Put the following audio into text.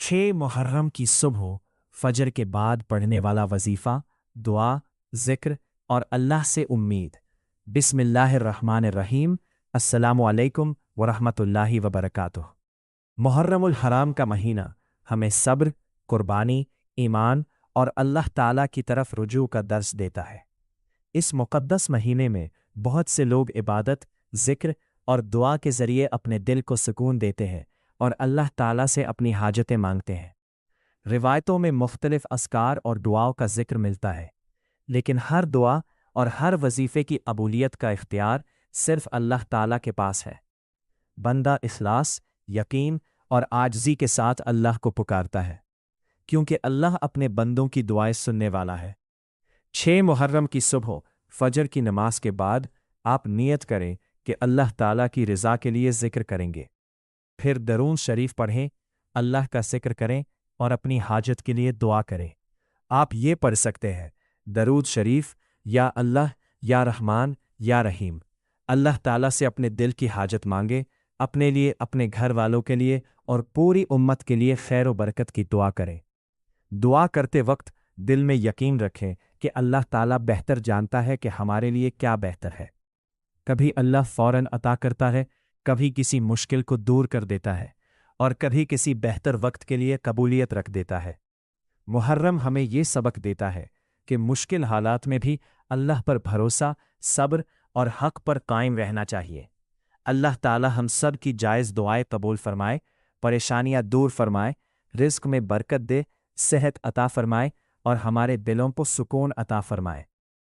6 मुहर्रम की सुबह फजर के बाद पढ़ने वाला वजीफ़ा, दुआ, ज़िक्र और अल्लाह से उम्मीद। बिस्मिल्लाहिर्रहमानिर्रहीम। अस्सलामु अलैकुम वरहमतुल्लाहि वबरकातुह। मुहर्रमुल हराम का महीना हमें सब्र, कुर्बानी, ईमान और अल्लाह ताला की तरफ रुजू का दर्स देता है। इस मुक़द्दस महीने में बहुत से लोग इबादत, ज़िक्र और दुआ के ज़रिए अपने दिल को सुकून देते हैं और अल्लाह ताला से अपनी हाजतें मांगते हैं। रिवायतों में मुख्तलिफ अस्कार और दुआओं का ज़िक्र मिलता है, लेकिन हर दुआ और हर वजीफ़े की अबूलियत का इख्तियार सिर्फ़ अल्लाह ताला के पास है। बंदा इखलास, यकीन और आजिज़ी के साथ अल्लाह को पुकारता है, क्योंकि अल्लाह अपने बंदों की दुआएं सुनने वाला है। 6 मुहर्रम की सुबह फजर की नमाज के बाद आप नियत करें कि अल्लाह ताला की रज़ा के लिए ज़िक्र करेंगे। फिर दरूद शरीफ पढ़ें, अल्लाह का ज़िक्र करें और अपनी हाजत के लिए दुआ करें। आप ये पढ़ सकते हैं, दरूद शरीफ, या अल्लाह, या रहमान, या रहीम। अल्लाह ताला से अपने दिल की हाजत मांगे, अपने लिए, अपने घर वालों के लिए और पूरी उम्मत के लिए खैर व बरकत की दुआ करें। दुआ करते वक्त दिल में यकीन रखें कि अल्लाह ताला बेहतर जानता है कि हमारे लिए क्या बेहतर है। कभी अल्लाह फ़ौरन अता करता है, कभी किसी मुश्किल को दूर कर देता है और कभी किसी बेहतर वक्त के लिए कबूलियत रख देता है। मुहर्रम हमें ये सबक देता है कि मुश्किल हालात में भी अल्लाह पर भरोसा, सब्र और हक पर कायम रहना चाहिए। अल्लाह ताला हम सब की जायज़ दुआएं कबूल फरमाए, परेशानियां दूर फरमाए, रिज़्क में बरकत दे, सेहत अता फरमाए और हमारे दिलों को सुकून अता फरमाए।